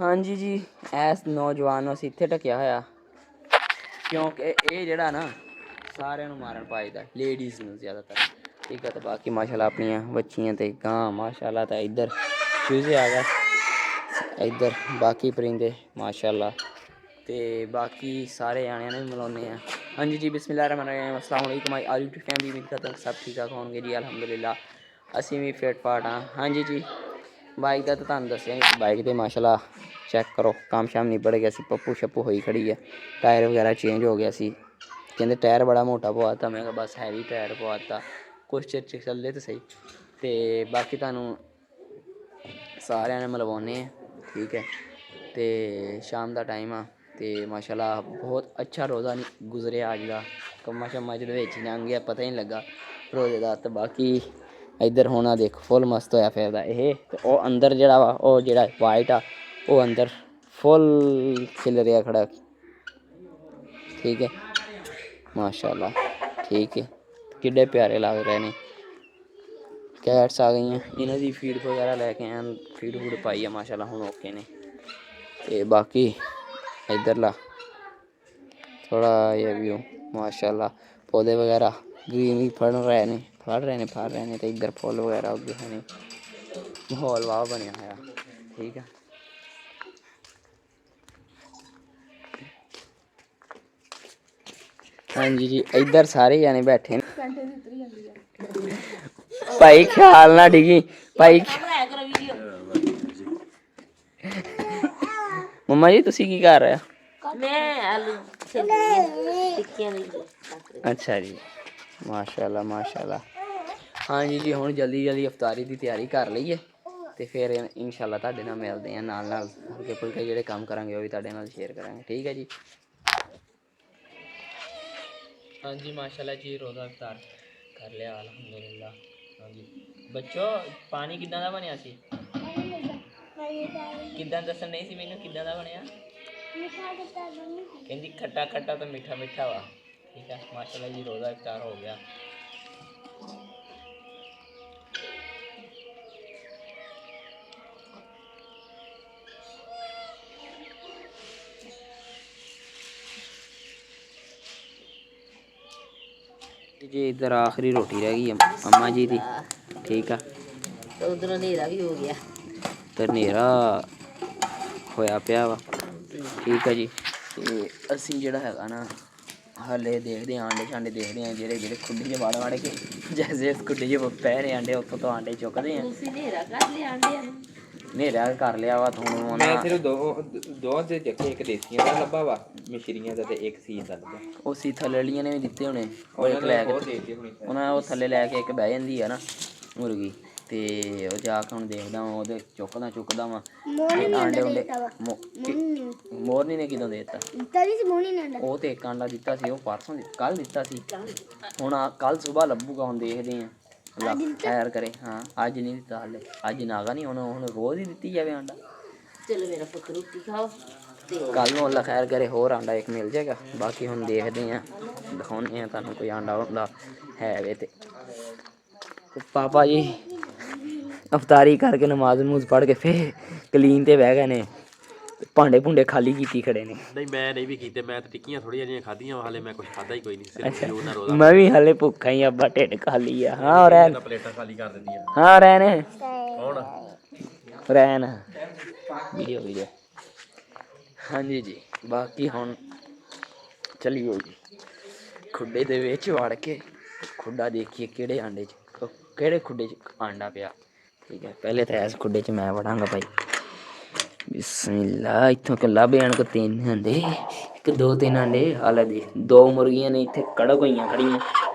ਹਾਂਜੀ ਜੀ, ਇਸ ਨੌਜਵਾਨ ਨੂੰ ਅਸੀਂ ਇੱਥੇ ਢੱਕਿਆ ਹੋਇਆ ਕਿਉਂਕਿ ਇਹ ਜਿਹੜਾ ਨਾ ਸਾਰਿਆਂ ਨੂੰ ਮਾਰਨ ਪਾਈਦਾ, ਲੇਡੀਜ਼ ਨੂੰ ਜ਼ਿਆਦਾਤਰ। ਠੀਕ ਹੈ, ਤੇ ਬਾਕੀ ਮਾਸ਼ਾਅੱਲਾ ਆਪਣੀਆਂ ਬੱਚੀਆਂ ਤੇ ਗਾਂ ਮਾਸ਼ਾਅੱਲਾ। ਤਾਂ ਇੱਧਰ ਚੂਜ਼ੇ ਆ ਗਿਆ, ਇੱਧਰ ਬਾਕੀ ਪਰਿੰਦੇ ਮਾਸ਼ਾਅੱਲਾ। ਤੇ ਬਾਕੀ ਸਾਰੇ ਜਾਣਿਆਂ ਨੂੰ ਵੀ ਮਿਲਾਉਂਦੇ ਹਾਂ। ਹਾਂਜੀ ਜੀ, ਬਿਸਮਿल्लाह-रहमान-रहीम, अस्सलाम वालेकुम माय ऑल यूट्यूब फैमिली। उम्मीद करता हूँ सब ठीक ठाक होंगे जी, अलहमदुलिल्लाह ਅਸੀਂ ਵੀ ਫਿਟ ਫਾਟ ਹਾਂ। ਹਾਂਜੀ ਜੀ, ਬਾਈਕ ਦਾ ਤਾਂ ਤੁਹਾਨੂੰ ਦੱਸਿਆ ਨਹੀਂ। ਬਾਈਕ ਤੇ ਮਾਸ਼ਾਅੱਲਾ ਚੈੱਕ ਕਰੋ, ਕੰਮ ਸ਼ਾਮ ਨਿਬੜ ਗਿਆ ਸੀ, ਪੱਪੂ ਸ਼ੱਪੂ ਹੋਈ ਖੜੀ ਹੈ। ਟਾਇਰ ਵਗੈਰਾ ਚੇਂਜ ਹੋ ਗਿਆ ਸੀ, ਕਹਿੰਦੇ ਟਾਇਰ ਬੜਾ ਮੋਟਾ ਪਵਾ ਤਾ। ਮੈਂ ਕਿਹਾ ਬਸ ਹੈਵੀ ਟਾਇਰ ਪਵਾ ਤਾ, ਕੁਛ ਚਿਰ 'ਚ ਚੱਲੇ ਤਾਂ ਸਹੀ। ਅਤੇ ਬਾਕੀ ਤੁਹਾਨੂੰ ਸਾਰਿਆਂ ਨੂੰ ਮਿਲਵਾਉਂਦੇ ਹਾਂ, ਠੀਕ ਹੈ। ਅਤੇ ਸ਼ਾਮ ਦਾ ਟਾਈਮ ਆ ਅਤੇ ਮਾਸ਼ਾਅੱਲਾ ਬਹੁਤ ਅੱਛਾ ਰੋਜ਼ਾ ਗੁਜ਼ਰਿਆ ਅੱਜ ਦਾ। ਕੰਮਾਂ ਸ਼ੰਮਾਂ 'ਚ ਦੇ ਵਿੱਚ ਲੰਘ ਗਿਆ, ਪਤਾ ਹੀ ਨਹੀਂ ਲੱਗਾ ਰੋਜ਼ੇ ਦਾ। ਅਤੇ ਬਾਕੀ ਇੱਧਰ ਹੁਣ ਆ ਦੇਖੋ ਫੁੱਲ ਮਸਤ ਹੋਇਆ ਫਿਰਦਾ ਇਹ। ਅਤੇ ਉਹ ਅੰਦਰ ਜਿਹੜਾ ਵਾ, ਉਹ ਜਿਹੜਾ ਵਾਈਟ ਆ, ਉਹ ਅੰਦਰ ਫੁੱਲ ਖਿਲ ਰਿਹਾ ਖੜਾ। ਠੀਕ ਹੈ, ਮਾਸ਼ਾਅੱਲਾ ਠੀਕ ਹੈ। ਕਿੱਡੇ ਪਿਆਰੇ ਲੱਗ ਰਹੇ ਨੇ। ਕੈਟਸ ਆ ਗਈਆਂ, ਇਹਨਾਂ ਦੀ ਫੀਡ ਵਗੈਰਾ ਲੈ ਕੇ ਆਏ, ਫੀਡ ਫੂਡ ਪਾਈ ਆ ਮਾਸ਼ਾਅੱਲਾ, ਹੁਣ ਓਕੇ ਨੇ। ਅਤੇ ਬਾਕੀ ਇੱਧਰਲਾ ਥੋੜ੍ਹਾ ਜਿਹਾ ਵਿਊ ਮਾਸ਼ਾਅੱਲਾ, ਪੌਦੇ ਵਗੈਰਾ ਗ੍ਰੀਨ ਵੀ ਫੜ ਰਹੇ ਨੇ। ਅਤੇ ਇੱਧਰ ਫੁੱਲ ਵਗੈਰਾ ਉੱਗੇ ਹੋਏ ਨੇ, ਮਾਹੌਲ ਵਾਹ ਬਣਿਆ ਹੋਇਆ। ਠੀਕ ਆ, ਹਾਂਜੀ ਜੀ, ਇੱਧਰ ਸਾਰੇ ਜਾਣੇ ਬੈਠੇ ਨੇ। ਭਾਈ ਖਿਆਲ ਨਾ ਡਿੱਗੀ ਭਾਈ। ਮੰਮਾ ਜੀ ਤੁਸੀਂ ਕੀ ਕਰ ਰਹੇ ਹੋ? ਅੱਛਾ ਜੀ, ਮਾਸ਼ਾਅੱਲਾ ਮਾਸ਼ਾਅੱਲਾ। ਹਾਂਜੀ ਜੀ, ਹੁਣ ਜਲਦੀ ਜਲਦੀ ਇਫਤਾਰੀ ਦੀ ਤਿਆਰੀ ਕਰ ਲਈਏ ਅਤੇ ਫਿਰ ਇਨਸ਼ਾਅੱਲਾ ਤੁਹਾਡੇ ਨਾਲ ਮਿਲਦੇ ਹਾਂ। ਨਾਲ ਨਾਲ ਹਲਕੇ ਫੁਲਕੇ ਜਿਹੜੇ ਕੰਮ ਕਰਾਂਗੇ ਉਹ ਵੀ ਤੁਹਾਡੇ ਨਾਲ ਸ਼ੇਅਰ ਕਰਾਂਗੇ। ਠੀਕ ਹੈ ਜੀ। ਹਾਂਜੀ ਮਾਸ਼ਾਅੱਲਾ ਜੀ, ਰੋਜ਼ਾ ਇਫਤਾਰ ਕਰ ਲਿਆ ਅਲਹਮਦੁਲਿल्लाह। ਹਾਂਜੀ ਬੱਚੋ, ਪਾਣੀ ਕਿੱਦਾਂ ਦਾ ਬਣਿਆ ਸੀ? ਕਿੱਦਾਂ ਦੱਸਣ ਨਹੀਂ ਸੀ ਮੈਨੂੰ, ਕਿੱਦਾਂ ਦਾ ਬਣਿਆ? ਕਹਿੰਦੀ ਖੱਟਾ ਖੱਟਾ ਤਾਂ ਮਿੱਠਾ ਮਿੱਠਾ ਵਾ। ਠੀਕ ਹੈ, ਮਾਸ਼ਾਅੱਲਾ ਜੀ, ਰੋਜ਼ਾ ਇਫਤਾਰ ਹੋ ਗਿਆ। ਜੀ ਇੱਧਰ ਆਖਰੀ ਰੋਟੀ ਰਹਿ ਗਈ ਅੰਮਾ ਜੀ ਦੀ। ਠੀਕ ਆ, ਉਧਰੋਂ ਹਨੇਰਾ ਵੀ ਹੋ ਗਿਆ ਤੇ ਹਨੇਰਾ ਹੋਇਆ ਪਿਆ ਵਾ। ਠੀਕ ਆ ਜੀ, ਅਤੇ ਅਸੀਂ ਜਿਹੜਾ ਹੈਗਾ ਨਾ ਹਾਲੇ ਦੇਖਦੇ ਹਾਂ, ਆਂਡੇ ਛਾਂਡੇ ਦੇਖਦੇ ਹਾਂ ਜਿਹੜੇ ਜਿਹੜੇ ਖੁੱਡੀ 'ਚ ਵੜ ਕੇ, ਜੈਸੇ ਖੁੱਡੀ 'ਚ ਪੈ ਰਹੇ ਆਂਡੇ ਉੱਥੋਂ ਤੋਂ ਆਂਡੇ ਚੁੱਕਦੇ ਹਾਂ। ਹਨੇਰਾ ਕਰ ਲਿਆ ਵਾ ਹੁਣ। ਮੈਂ ਸਿਰਫ ਦੋ ਦੇ ਚੱਕੇ, ਇੱਕ ਦੇਸੀਆਂ ਦਾ ਲੱਭਾ ਵਾ ਮਿਸ਼ਰੀਆਂ ਦਾ, ਅਤੇ ਇੱਕ ਸੀਲ ਦਾ ਲੱਭਾ। ਉਹ ਸੀ ਥੱਲੇ ਵਾਲੀਆਂ ਨੇ ਵੀ ਦਿੱਤੇ ਹੋਣੇ, ਉਹ ਇੱਕ ਲੈ ਕੇ ਉਹਨਾਂ ਉਹ ਥੱਲੇ ਲੈ ਕੇ ਇੱਕ ਬਹਿ ਜਾਂਦੀ ਆ ਨਾ ਮੁਰਗੀ। ਅਤੇ ਉਹ ਜਾ ਕੇ ਹੁਣ ਦੇਖਦਾ ਵਾਂ, ਉਹਦੇ ਚੁੱਕਦਾ ਵਾਂ ਆਂਡੇ ਉਂਡੇ। ਮੋਰਨੀ ਨੇ ਕਿਦੋਂ ਦੇ ਦਿੱਤਾ? ਉਹ ਤਾਂ ਇੱਕ ਆਂਡਾ ਦਿੱਤਾ ਸੀ, ਉਹ ਪਰਸੋਂ ਕੱਲ੍ਹ ਦਿੱਤਾ ਸੀ। ਹੁਣ ਕੱਲ੍ਹ ਸੁਬਾਹ ਲੱਭੂਗਾ, ਹੁਣ ਦੇਖਦੇ ਹਾਂ ਅੱਲਾ ਖੈਰ ਕਰੇ। ਹਾਂ ਅੱਜ ਨਹੀਂ ਦਿੱਤਾ ਹਾਲੇ, ਅੱਜ ਨਾਗਾ ਨਹੀਂ, ਹੁਣ ਰੋਜ਼ ਹੀ ਦਿੱਤੀ ਜਾਵੇ ਆਂਡਾ। ਚਲੋ ਮੇਰਾ ਪੁੱਤ ਰੋਟੀ ਖਾਓ, ਕੱਲ੍ਹ ਨੂੰ ਅੱਲਾ ਖੈਰ ਕਰੇ ਹੋਰ ਆਂਡਾ ਇੱਕ ਮਿਲ ਜਾਏਗਾ। ਬਾਕੀ ਹੁਣ ਦੇਖਦੇ ਹਾਂ, ਦਿਖਾਉਂਦੇ ਹਾਂ ਤੁਹਾਨੂੰ ਕੋਈ ਆਂਡਾ ਉਂਡਾ ਹੈ ਵੇ। ਅਤੇ ਪਾਪਾ ਜੀ ਅਫਤਾਰੀ ਕਰਕੇ ਨਮਾਜ਼ ਨਮੂਜ਼ ਪੜ੍ਹ ਕੇ ਫਿਰ ਕਲੀਨ 'ਤੇ ਬਹਿ ਗਏ ਨੇ, ਭਾਂਡੇ ਭੂੰਡੇ ਖਾਲੀ ਕੀਤੀ ਖੜੇ ਨੇ। ਨਹੀਂ ਮੈਂ ਨਹੀਂ ਵੀ ਕੀਤੇ, ਮੈਂ ਤਾਂ ਟਿੱਕੀਆਂ ਥੋੜ੍ਹੀਆਂ ਜਿਹੀਆਂ ਖਾਧੀਆਂ, ਹਾਲੇ ਮੈਂ ਕੁਛ ਖਾਧਾ ਹੀ ਕੋਈ ਨਹੀਂ। ਅੱਛਾ, ਮੈਂ ਵੀ ਹਾਲੇ ਭੁੱਖਾ ਹੀ, ਅੱਬਾ ਢਿੱਡ ਖਾਲੀ ਆ। ਹਾਂ ਰਹਿਣ ਪਲੇਟਾਂ ਖਾਲੀ ਕਰ ਦਿੱਤੀਆਂ। ਹਾਂ ਰਹਿਣ ਕੌਣ ਰਹਿਣ ਵੀਡੀਓ। ਹਾਂਜੀ ਜੀ, ਬਾਕੀ ਹੁਣ ਚੱਲੀਏ ਜੀ ਖੁੱਡੇ ਦੇ ਵਿੱਚ ਵੜ ਕੇ ਖੁੱਡਾ ਦੇਖੀਏ ਕਿਹੜੇ ਆਂਡੇ 'ਚ, ਕਿਹੜੇ ਖੁੱਡੇ 'ਚ ਆਂਡਾ ਪਿਆ। ਠੀਕ ਹੈ, ਪਹਿਲੇ ਤਾਂ ਇਸ ਖੁੱਡੇ 'ਚ ਮੈਂ ਵੜਾਂਗਾ ਭਾਈ। ਬਿਸਮਿल्लाह। ਇੱਥੋਂ ਲੱਭ ਜਾਣ ਕੋ 3 ਆਂਡੇ, ਇੱਕ 2-3 ਆਂਡੇ। ਹਾਲੇ ਦੇ 2 ਮੁਰਗੀਆਂ ਨੇ ਇੱਥੇ ਕੜਕ ਹੋਈਆਂ ਖੜੀਆਂ।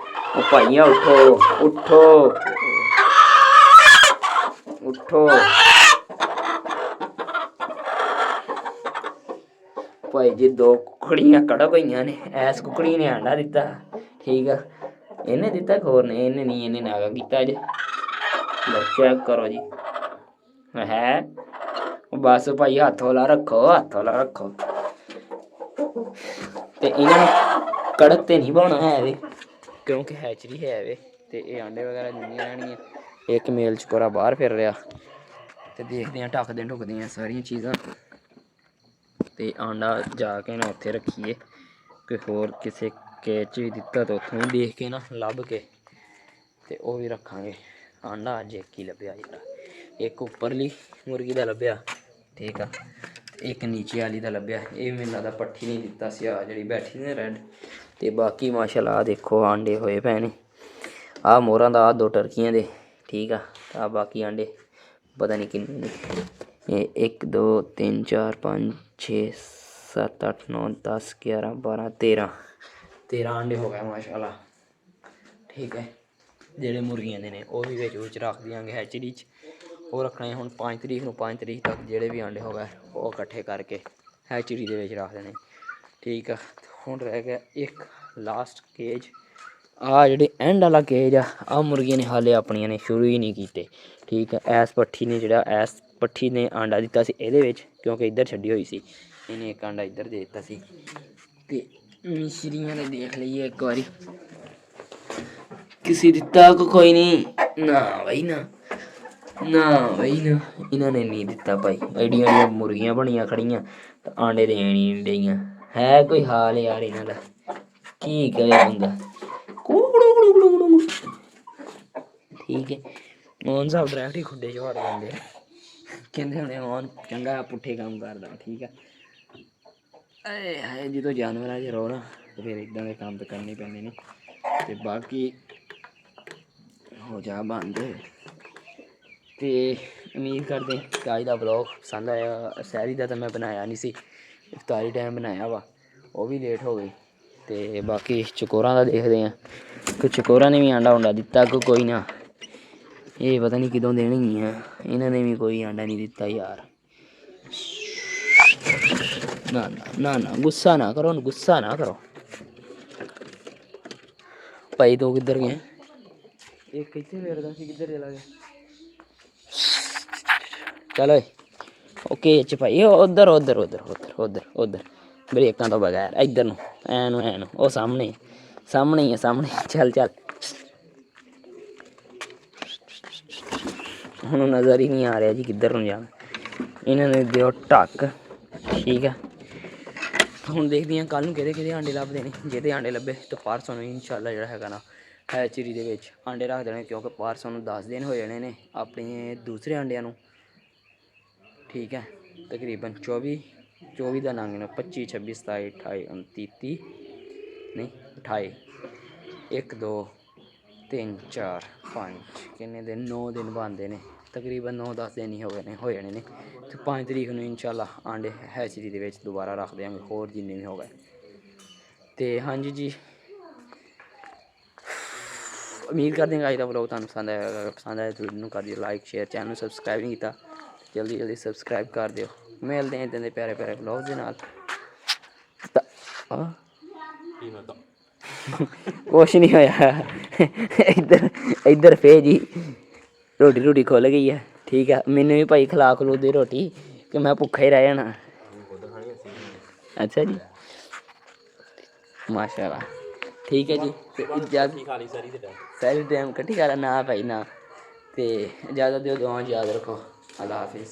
ਉਹ ਭਾਈਆ ਉੱਠੋ ਉੱਠੋ ਉੱਠੋ। ਭਾਈ ਜੀ 2 ਕੁਕੜੀਆਂ ਕੜਕ ਹੋਈਆਂ ਨੇ, ਐਸ ਕੁਕੜੀ ਨੇ ਆਂਡਾ ਦਿੱਤਾ। ਠੀਕ ਆ, ਇਹਨੇ ਦਿੱਤਾ ਹੋਰ ਨੇ, ਇਹਨੇ ਨਹੀਂ, ਇਹਨੇ ਨਾਗਾ ਕੀਤਾ ਅੱਜ। ਚੈੱਕ ਕਰੋ ਜੀ, ਹੈ ਬਸ ਭਾਈ ਹੱਥ ਹੌਲਾ ਰੱਖੋ, ਹੱਥ ਹੌਲਾ ਰੱਖੋ। ਅਤੇ ਇਹਨਾਂ ਨੂੰ ਕੜਕ ਤਾਂ ਨਹੀਂ ਪਾਉਣਾ ਹੈ ਵੇ, ਕਿਉਂਕਿ ਹੈਚਰੀ ਹੈ ਵੇ, ਅਤੇ ਇਹ ਆਂਡੇ ਵਗੈਰਾ ਦਿੰਦੀਆਂ ਰਹਿਣਗੀਆਂ। ਇੱਕ ਮੇਲ 'ਚ ਪੂਰਾ ਬਾਹਰ ਫਿਰ ਰਿਹਾ, ਅਤੇ ਦੇਖਦੇ ਹਾਂ ਢੱਕਦੇ ਢੁੱਕਦੇ ਹਾਂ ਸਾਰੀਆਂ ਚੀਜ਼ਾਂ। ਤੇ ਆਂਡਾ ਜਾ ਕੇ ਨਾ ਉੱਥੇ ਰੱਖੀਏ, ਕੋਈ ਹੋਰ ਕਿਸੇ ਕੇਜ 'ਚ ਵੀ ਦਿੱਤਾ ਤਾਂ ਉੱਥੋਂ ਵੀ ਦੇਖ ਕੇ ਨਾ ਲੱਭ ਕੇ ਤੇ ਉਹ ਵੀ ਰੱਖਾਂਗੇ। ਆਂਡਾ ਅੱਜ ਇੱਕ ਹੀ ਲੱਭਿਆ ਜਿਹੜਾ, ਇੱਕ ਉੱਪਰਲੀ ਮੁਰਗੀ ਦਾ ਲੱਭਿਆ, ਠੀਕ ਆ, ਇੱਕ ਨੀਚੇ ਵਾਲੀ ਦਾ ਲੱਭਿਆ। ਇਹ ਮੈਨੂੰ ਲੱਗਦਾ ਪੱਠੀ ਨਹੀਂ ਦਿੱਤਾ ਸੀ, ਆ ਜਿਹੜੀ ਬੈਠੀ ਨੇ ਰੈਡ। ਤੇ ਬਾਕੀ ਮਾਸ਼ਾਅੱਲਾ ਦੇਖੋ ਆਂਡੇ ਹੋਏ ਪਏ ਨੇ, ਆਹ ਮੋਹਰਾਂ ਦਾ, ਆਹ 2 ਟਰਕੀਆਂ ਦੇ, ਠੀਕ ਆ। ਆ ਬਾਕੀ ਆਂਡੇ ਪਤਾ ਨਹੀਂ ਕਿੰਨੇ ਨੇ, ਇਹ 1 2 3 4 5 6 7 8 9 10 11 12 13 ਆਂਡੇ ਹੋ ਗਏ ਮਾਸ਼ਾਅੱਲਾ, ਠੀਕ ਹੈ। ਜਿਹੜੇ ਮੁਰਗੀਆਂ ਦੇ ਨੇ ਉਹ ਵੀ ਵਿੱਚ ਰੱਖ ਦਿਆਂਗੇ ਹੈਚਰੀ 'ਚ। ਉਹ ਰੱਖਣੇ ਹੁਣ 5 ਤਰੀਕ ਨੂੰ, 5 ਤਰੀਕ ਤੱਕ ਜਿਹੜੇ ਵੀ ਆਂਡੇ ਹੋ ਗਏ ਉਹ ਇਕੱਠੇ ਕਰਕੇ ਹੈਚਰੀ ਦੇ ਵਿੱਚ ਰੱਖ ਦੇਣੇ, ਠੀਕ ਆ। ਹੁਣ ਰਹਿ ਗਿਆ ਇੱਕ ਲਾਸਟ ਕੇਜ, ਆਹ ਜਿਹੜੇ ਐਂਡ ਵਾਲਾ ਕੇਜ ਆ, ਆਹ ਮੁਰਗੀਆਂ ਨੇ ਹਾਲੇ ਆਪਣੀਆਂ ਨੇ ਸ਼ੁਰੂ ਹੀ ਨਹੀਂ ਕੀਤੇ, ਠੀਕ ਆ। ਐਸ ਪੱਠੀ ਨੇ ਜਿਹੜਾ ਐਸ ਪੱਠੀ ਨੇ ਆਂਡਾ ਦਿੱਤਾ ਸੀ ਇਹਦੇ ਵਿੱਚ, ਕਿਉਂਕਿ ਇੱਧਰ ਛੱਡੀ ਹੋਈ ਸੀ, ਇਹਨੇ ਇੱਕ ਆਂਡਾ ਇੱਧਰ ਦੇ ਦਿੱਤਾ ਸੀ। ਤੇ ਮਿਸਰੀਆਂ ਨੇ ਦੇਖ ਲਈਏ ਇੱਕ ਵਾਰੀ, ਕਿਸੇ ਦਿੱਤਾ ਕੋਈ ਨਹੀਂ, ਨਾ ਬਈ ਨਾ, ਨਾ ਬਈ ਨਾ, ਇਹਨਾਂ ਨੇ ਨਹੀਂ ਦਿੱਤਾ ਭਾਈ। ਐਡੀਆਂ ਐਡੀਆਂ ਮੁਰਗੀਆਂ ਬਣੀਆਂ ਖੜੀਆਂ ਤਾਂ ਆਂਡੇ ਦੇਣ ਹੀ ਨਹੀਂ ਡਈਆਂ, ਹੈ ਕੋਈ ਹਾਲ ਯਾਰ ਇਹਨਾਂ ਦਾ, ਕੀ ਕਰੇ ਬੰਦਾ। ਠੀਕ ਹੈ, ਮੋਹਨ ਸਾਹਿਬ ਡਾਇਰੈਕਟ ਹੀ ਖੁੱਡੇ 'ਚ ਵੜ ਜਾਂਦੇ ਆ, ਕਹਿੰਦੇ ਹੁਣੇ ਮੋਹਨ ਚੰਗਾ ਪੁੱਠੇ ਕੰਮ ਕਰਦਾ, ਠੀਕ ਆ। ਆਏ ਹਾਏ, ਜਦੋਂ ਜਾਨਵਰਾਂ 'ਚ ਰਹੋ ਨਾ ਤਾਂ ਫਿਰ ਇੱਦਾਂ ਦੇ ਕੰਮ ਤਾਂ ਕਰਨੇ ਪੈਂਦੇ ਨੇ। ਅਤੇ ਬਾਕੀ ਹੋ ਜਾ ਬੰਦ, ਅਤੇ ਉਮੀਦ ਕਰਦੇ ਕਿ ਅੱਜ ਦਾ ਵਲੋਗ ਪਸੰਦ ਆਇਆ। ਸੈਰੀ ਦਾ ਤਾਂ ਮੈਂ ਬਣਾਇਆ ਨਹੀਂ ਸੀ, ਇਫਤਾਰੀ ਟਾਈਮ ਬਣਾਇਆ ਵਾ, ਉਹ ਵੀ ਲੇਟ ਹੋ ਗਈ। ਅਤੇ ਬਾਕੀ ਚਕੋਰਾਂ ਦਾ ਦੇਖਦੇ ਹਾਂ ਕਿ ਚਕੋਰਾਂ ਨੇ ਵੀ ਆਂਡਾ ਉਂਡਾ ਦਿੱਤਾ ਕਿ ਕੋਈ ਨਾ, ਇਹ ਪਤਾ ਨਹੀਂ ਕਦੋਂ ਦੇਣਗੀਆਂ, ਇਹਨਾਂ ਨੇ ਵੀ ਕੋਈ ਆਂਡਾ ਨਹੀਂ ਦਿੱਤਾ ਯਾਰ। ਨਾ ਨਾ ਨਾ ਨਾ, ਗੁੱਸਾ ਨਾ ਕਰੋ, ਗੁੱਸਾ ਨਾ ਕਰੋ ਭਾਈ। ਤੂੰ ਕਿੱਧਰ ਗਿਆ? ਇੱਕ ਇੱਥੇ ਫਿਰਦਾ ਸੀ, ਕਿੱਧਰ ਚਲਾ ਗਿਆ? ਚਲੋ ਓਕੇ ਚ ਭਾਈ, ਉੱਧਰ ਉੱਧਰ ਉੱਧਰ ਉੱਧਰ ਉੱਧਰ ਉੱਧਰ ਬਰੇਕਾਂ ਤੋਂ ਬਗੈਰ ਇੱਧਰ ਨੂੰ, ਐਨੂੰ ਉਹ ਸਾਹਮਣੇ ਸਾਹਮਣੇ ਹੀ ਹੈ, ਸਾਹਮਣੇ। ਚੱਲ ਚੱਲ, ਹੁਣ ਨਜ਼ਰ ਹੀ ਨਹੀਂ ਆ ਰਿਹਾ ਜੀ ਕਿੱਧਰ ਨੂੰ ਜਾਣਾ। ਇਹਨਾਂ ਨੇ ਦਿਓ ਢੱਕ, ਠੀਕ ਆ। ਹੁਣ ਦੇਖਦੇ ਹਾਂ ਕੱਲ੍ਹ ਨੂੰ ਕਿਹਦੇ ਆਂਡੇ ਲੱਭਦੇ ਨੇ। ਜਿਹਦੇ ਆਂਡੇ ਲੱਭੇ ਤਾਂ ਪਰਸੋਂ ਨੂੰ ਇਨਸ਼ਾਅੱਲਾ ਜਿਹੜਾ ਹੈਗਾ ਨਾ ਹੈਚਰੀ ਦੇ ਵਿੱਚ ਆਂਡੇ ਰੱਖ ਦੇਣੇ, ਕਿਉਂਕਿ ਪਰਸੋਂ ਨੂੰ 10 ਦਿਨ ਹੋ ਜਾਣੇ ਨੇ ਆਪਣੇ ਦੂਸਰੇ ਆਂਡਿਆਂ ਨੂੰ, ਠੀਕ ਹੈ। ਤਕਰੀਬਨ 24 ਦਾ ਲੰਘ ਜਾਣਾ, 25 26 27 28 29 30 ਨਹੀਂ 28 1 2 3 4 5 ਕਿੰਨੇ ਦਿਨ, 9 ਦਿਨ ਬਣਦੇ ਨੇ ਤਕਰੀਬਨ, 9-10 ਦਿਨ ਹੀ ਹੋ ਜਾਣੇ ਨੇ। ਅਤੇ 5 ਤਰੀਕ ਨੂੰ ਇਨਸ਼ਾਅੱਲਾ ਆਂਡੇ ਹੈਚਰੀ ਦੇ ਵਿੱਚ ਦੁਬਾਰਾ ਰੱਖ ਦਿਆਂਗੇ, ਹੋਰ ਜਿੰਨੇ ਵੀ ਹੋ ਗਏ। ਅਤੇ ਹਾਂਜੀ ਜੀ, ਉਮੀਦ ਕਰਦੇ ਹਾਂ ਅੱਜ ਦਾ ਵਲੋਗ ਤੁਹਾਨੂੰ ਪਸੰਦ ਆਇਆ। ਅਗਰ ਪਸੰਦ ਆਇਆ ਤਾਂ ਵੀਡੀਓ ਨੂੰ ਕਰ ਦਿਓ ਲਾਈਕ ਸ਼ੇਅਰ, ਚੈਨਲ ਨੂੰ ਸਬਸਕ੍ਰਾਈਬ ਨਹੀਂ ਕੀਤਾ ਜਲਦੀ ਜਲਦੀ ਸਬਸਕ੍ਰਾਈਬ ਕਰ ਦਿਓ। ਮਿਲਦੇ ਹਾਂ ਇੱਦਾਂ ਦੇ ਪਿਆਰੇ ਪਿਆਰੇ ਵਲੋਗ ਦੇ ਨਾਲ। ਕੁਛ ਨਹੀਂ ਹੋਇਆ, ਇੱਧਰ ਫੇ ਜੀ ਰੋਟੀ ਖੁੱਲ ਗਈ ਹੈ, ਠੀਕ ਹੈ। ਮੈਨੂੰ ਵੀ ਭਾਈ ਖਿਲਾ ਖਲੂ ਦੀ ਰੋਟੀ ਕਿ ਮੈਂ ਭੁੱਖਾ ਹੀ ਰਹਿ ਜਾਣਾ। ਅੱਛਾ ਜੀ, ਮਾਸ਼ਾਅੱਲਾ, ਠੀਕ ਹੈ ਜੀ। ਸਾਰੀ ਟਾਈਮ ਇਕੱਠੀ ਕਰ ਨਾ ਭਾਈ ਨਾ, ਅਤੇ ਇਜਾਜ਼ਤ ਦਿਓ, ਦੁਆ ਯਾਦ ਰੱਖੋ। ਅੱਲਾ ਹਾਫਿਜ਼।